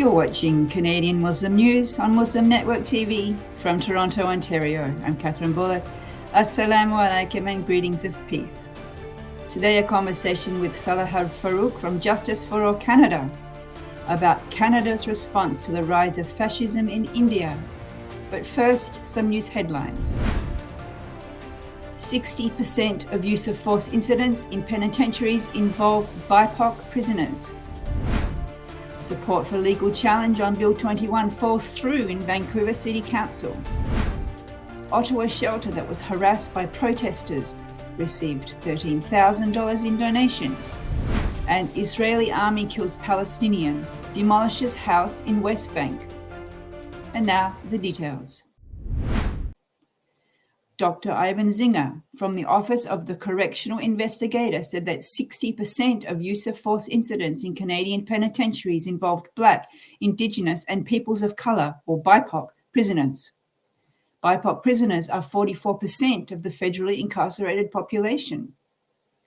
You're watching Canadian Muslim News on Muslim Network TV from Toronto, Ontario. I'm Catherine Bullock. Assalamu alaikum and greetings of peace. Today a conversation with Saleha Faruque from Justice for All Canada about Canada's response to the rise of fascism in India. But first, some news headlines. 60% of use of force incidents in penitentiaries involve BIPOC prisoners. Support for legal challenge on Bill 21 falls through in Vancouver City Council. Ottawa shelter that was harassed by protesters received $13,000 in donations. And Israeli army kills Palestinian, demolishes house in West Bank. And now the details. Dr. Ivan Zinger from the Office of the Correctional Investigator said that 60% of use of force incidents in Canadian penitentiaries involved Black, Indigenous and peoples of colour, or BIPOC, prisoners. BIPOC prisoners are 44% of the federally incarcerated population.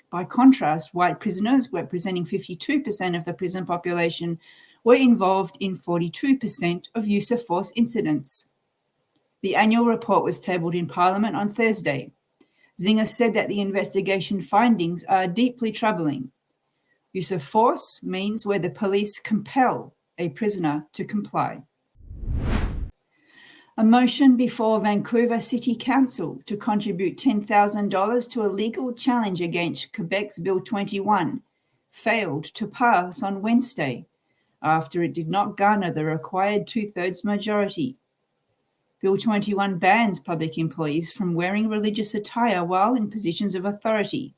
By contrast, white prisoners, representing 52% of the prison population, were involved in 42% of use of force incidents. The annual report was tabled in Parliament on Thursday. Zinger said that the investigation findings are deeply troubling. Use of force means where the police compel a prisoner to comply. A motion before Vancouver City Council to contribute $10,000 to a legal challenge against Quebec's Bill 21 failed to pass on Wednesday after it did not garner the required two-thirds majority. Bill 21 bans public employees from wearing religious attire while in positions of authority.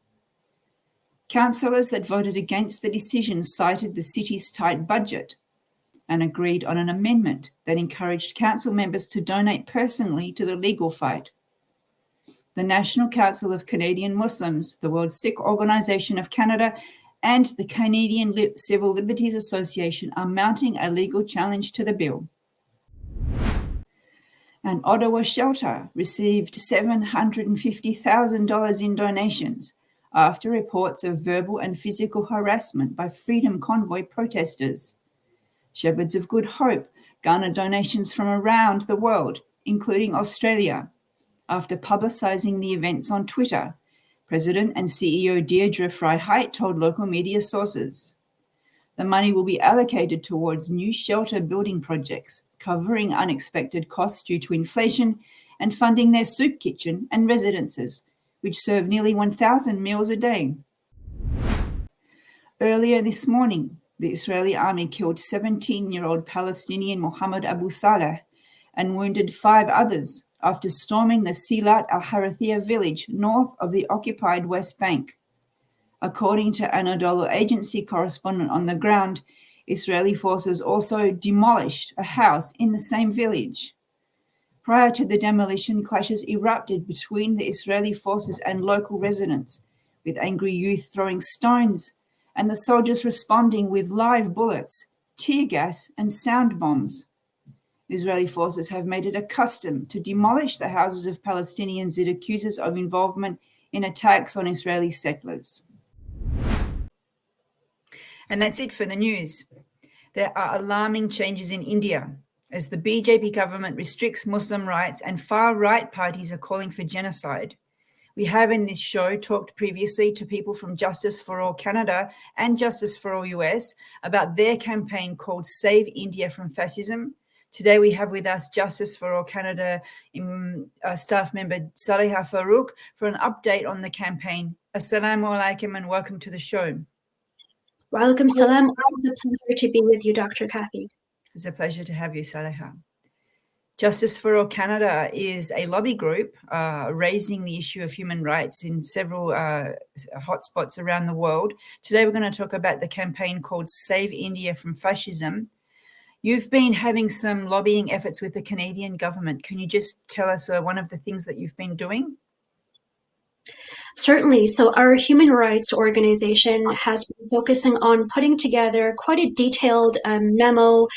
Councillors that voted against the decision cited the city's tight budget and agreed on an amendment that encouraged council members to donate personally to the legal fight. The National Council of Canadian Muslims, the World Sikh Organisation of Canada, and the Canadian Civil Liberties Association are mounting a legal challenge to the bill. An Ottawa shelter received $750,000 in donations after reports of verbal and physical harassment by Freedom Convoy protesters. Shepherds of Good Hope garnered donations from around the world, including Australia. After publicising the events on Twitter, President and CEO Deirdre Freiheit told local media sources. The money will be allocated towards new shelter building projects, covering unexpected costs due to inflation and funding their soup kitchen and residences, which serve nearly 1,000 meals a day. Earlier this morning, the Israeli army killed 17-year-old Palestinian Mohammed Abu Saleh and wounded 5 others after storming the Silat al-Harathia village north of the occupied West Bank. According to Anadolu agency correspondent on the ground, Israeli forces also demolished a house in the same village. Prior to the demolition, clashes erupted between the Israeli forces and local residents, with angry youth throwing stones and the soldiers responding with live bullets, tear gas and sound bombs. Israeli forces have made it a custom to demolish the houses of Palestinians it accuses of involvement in attacks on Israeli settlers. And that's it for the news. There are alarming changes in India as the BJP government restricts Muslim rights and far-right parties are calling for genocide. We have in this show talked previously to people from Justice for All Canada and Justice for All US about their campaign called Save India from Fascism. Today we have with us Justice for All Canada staff member Saleha Faruque for an update on the campaign. Assalamu alaikum and welcome to the show. Walaikum salam. Always a pleasure to be with you, Dr. Kathy. It's a pleasure to have you, Saleha. Justice for All Canada is a lobby group raising the issue of human rights in several hotspots around the world. Today we're going to talk about the campaign called Save India from Fascism. You've been having some lobbying efforts with the Canadian government. Can you just tell us one of the things that you've been doing? Certainly. So our human rights organization has been focusing on putting together quite a detailed memo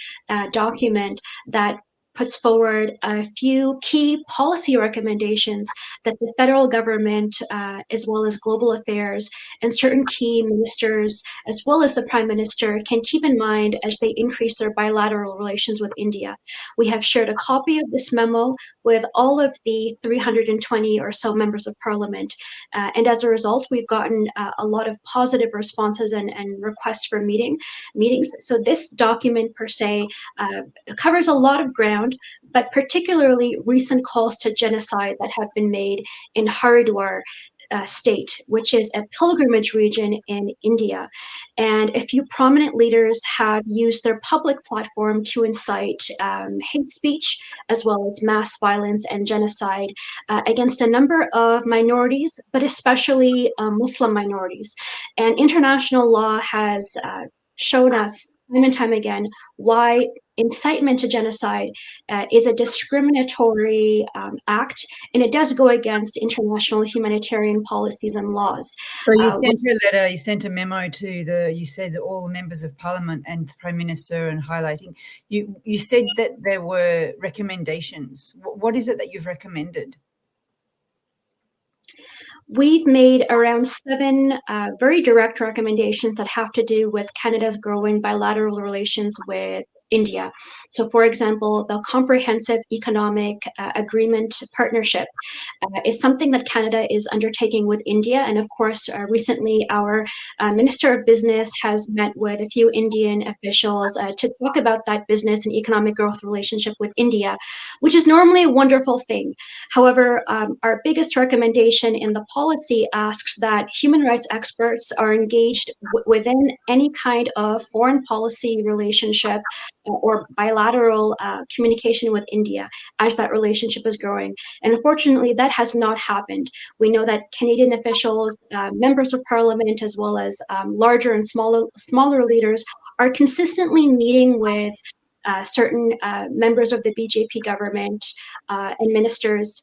document that puts forward a few key policy recommendations that the federal government, as well as global affairs, and certain key ministers, as well as the Prime Minister, can keep in mind as they increase their bilateral relations with India. We have shared a copy of this memo with all of the 320 or so members of parliament. And as a result, we've gotten a lot of positive responses and requests for meetings. So this document per se covers a lot of ground, but particularly recent calls to genocide that have been made in Haridwar state, which is a pilgrimage region in India. And a few prominent leaders have used their public platform to incite hate speech, as well as mass violence and genocide against a number of minorities, but especially Muslim minorities. And international law has shown us time and time again why incitement to genocide is a discriminatory act, and it does go against international humanitarian policies and laws. So you sent a letter, you sent a memo to you said that all the members of parliament and the Prime Minister, and highlighting, you said that there were recommendations. What is it that you've recommended? We've made around 7 very direct recommendations that have to do with Canada's growing bilateral relations with India. So, for example, the Comprehensive Economic Agreement Partnership is something that Canada is undertaking with India. And of course, recently our Minister of Business has met with a few Indian officials to talk about that business and economic growth relationship with India, which is normally a wonderful thing. However, our biggest recommendation in the policy asks that human rights experts are engaged within any kind of foreign policy relationship or bilateral communication with India as that relationship is growing. And unfortunately, that has not happened. We know that Canadian officials, members of parliament, as well as larger and smaller leaders are consistently meeting with certain members of the BJP government and ministers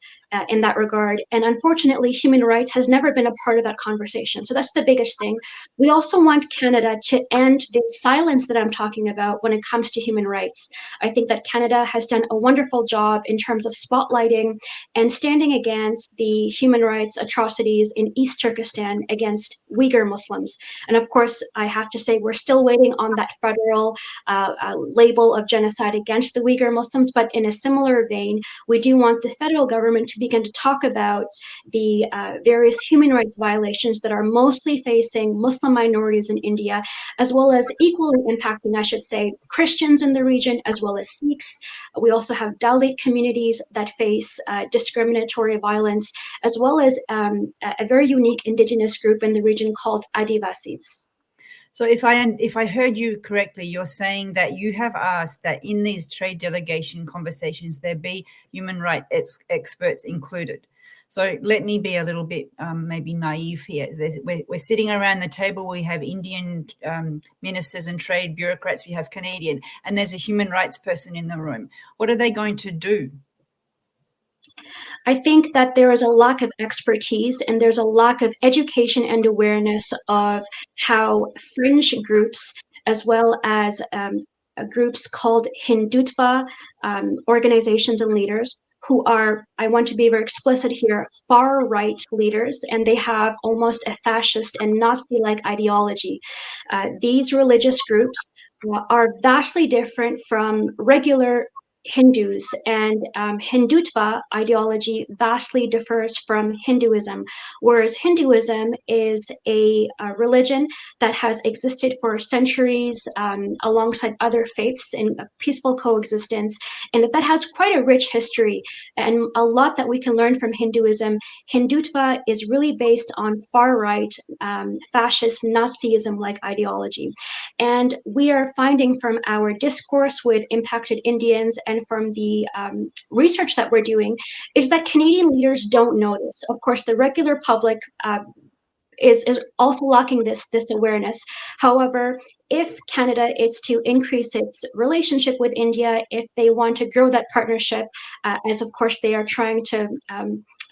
in that regard. And unfortunately, human rights has never been a part of that conversation. So that's the biggest thing. We also want Canada to end the silence that I'm talking about when it comes to human rights. I think that Canada has done a wonderful job in terms of spotlighting and standing against the human rights atrocities in East Turkestan against Uyghur Muslims. And of course, I have to say we're still waiting on that federal label of genocide against the Uyghur Muslims. But in a similar vein, we do want the federal government to begin to talk about the various human rights violations that are mostly facing Muslim minorities in India, as well as equally impacting, I should say, Christians in the region, as well as Sikhs. We also have Dalit communities that face discriminatory violence, as well as a very unique indigenous group in the region called Adivasis. So if I heard you correctly, you're saying that you have asked that in these trade delegation conversations, there be human rights experts included. So let me be a little bit maybe naive here. We're sitting around the table. We have Indian ministers and trade bureaucrats. We have Canadian, and there's a human rights person in the room. What are they going to do? I think that there is a lack of expertise and there's a lack of education and awareness of how fringe groups, as well as groups called Hindutva organizations and leaders, who are, I want to be very explicit here, far-right leaders, and they have almost a fascist and Nazi-like ideology. These religious groups are vastly different from regular Hindus, and Hindutva ideology vastly differs from Hinduism, whereas Hinduism is a religion that has existed for centuries alongside other faiths in a peaceful coexistence, and that has quite a rich history and a lot that we can learn from Hinduism. Hindutva is really based on far-right, fascist Nazism-like ideology. And we are finding from our discourse with impacted Indians and from the research that we're doing is that Canadian leaders don't know this. Of course, the regular public is also lacking this awareness. However, if Canada is to increase its relationship with India, if they want to grow that partnership, as of course they are trying to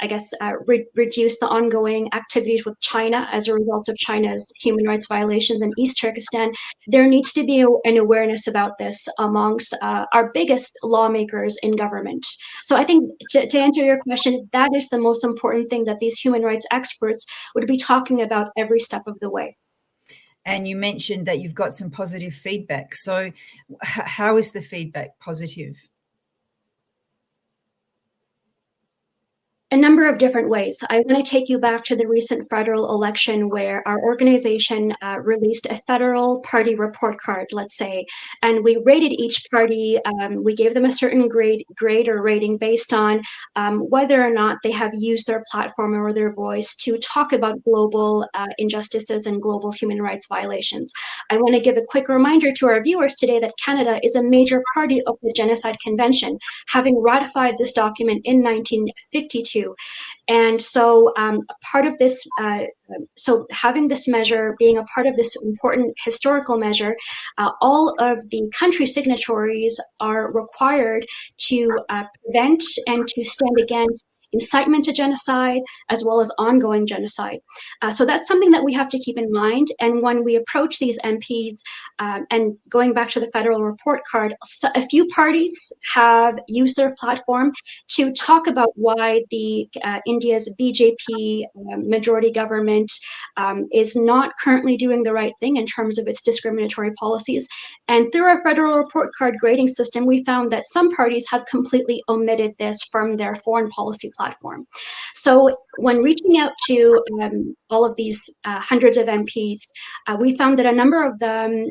reduce the ongoing activities with China as a result of China's human rights violations in East Turkestan, there needs to be an awareness about this amongst our biggest lawmakers in government. So I think to answer your question, that is the most important thing that these human rights experts would be talking about every step of the way. And you mentioned that you've got some positive feedback. So how is the feedback positive? A number of different ways. I want to take you back to the recent federal election where our organization released a federal party report card, let's say, and we rated each party. We gave them a certain grade or rating based on whether or not they have used their platform or their voice to talk about global injustices and global human rights violations. I want to give a quick reminder to our viewers today that Canada is a major party of the Genocide Convention, having ratified this document in 1952. And so part of this, so having this measure being a part of this important historical measure, all of the country signatories are required to prevent and to stand against incitement to genocide, as well as ongoing genocide. So that's something that we have to keep in mind. And when we approach these MPs, and going back to the federal report card, a few parties have used their platform to talk about why the India's BJP majority government is not currently doing the right thing in terms of its discriminatory policies. And through our federal report card grading system, we found that some parties have completely omitted this from their foreign policy platform. So when reaching out to all of these hundreds of MPs, we found that a number of them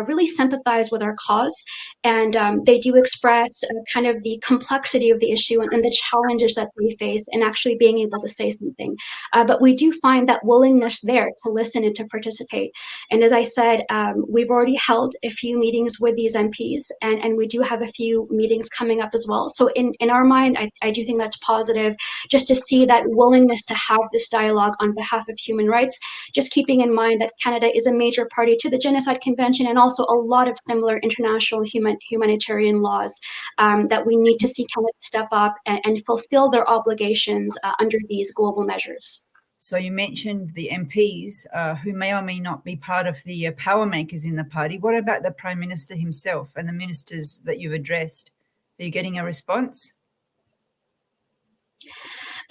really sympathize with our cause, and they do express kind of the complexity of the issue and the challenges that they face in actually being able to say something. But we do find that willingness there to listen and to participate. And as I said, we've already held a few meetings with these MPs, and we do have a few meetings coming up as well. So in our mind, I do think that's positive, just to see that willingness to have this dialogue on behalf of human rights, just keeping in mind that Canada is a major party to the Genocide Convention and also a lot of similar international humanitarian laws that we need to see Canada step up and fulfill their obligations under these global measures. So you mentioned the MPs who may or may not be part of the power makers in the party. What about the Prime Minister himself and the ministers that you've addressed? Are you getting a response?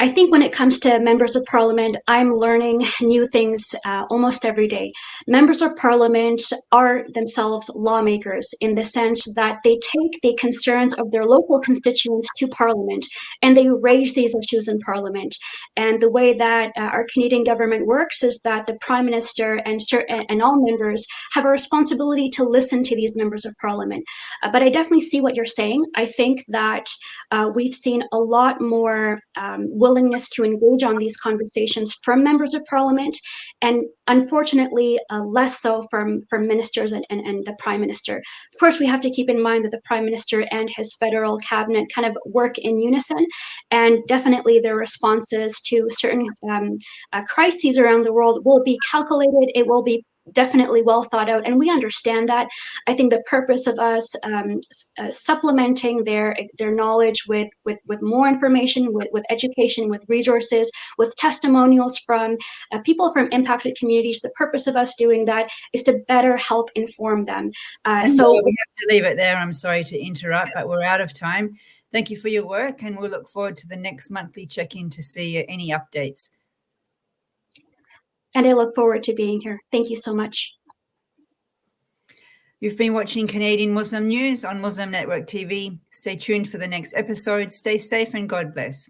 I think when it comes to members of parliament, I'm learning new things almost every day. Members of parliament are themselves lawmakers in the sense that they take the concerns of their local constituents to parliament and they raise these issues in parliament. And the way that our Canadian government works is that the Prime Minister and all members have a responsibility to listen to these members of parliament. But I definitely see what you're saying. I think that we've seen a lot more willingness to engage on these conversations from members of parliament, and unfortunately less so from ministers and the Prime Minister. Of course, we have to keep in mind that the Prime Minister and his federal cabinet kind of work in unison, and definitely their responses to certain crises around the world will be calculated. It will be definitely well thought out, and we understand that. I think the purpose of us supplementing their knowledge with more information, with education, with resources, with testimonials from people from impacted communities, the purpose of us doing that is to better help inform them. So we have to leave it there. I'm sorry to interrupt, but we're out of time. Thank you for your work, and we'll look forward to the next monthly check-in to see any updates. And I look forward to being here. Thank you so much. You've been watching Canadian Muslim News on Muslim Network TV. Stay tuned for the next episode. Stay safe and God bless.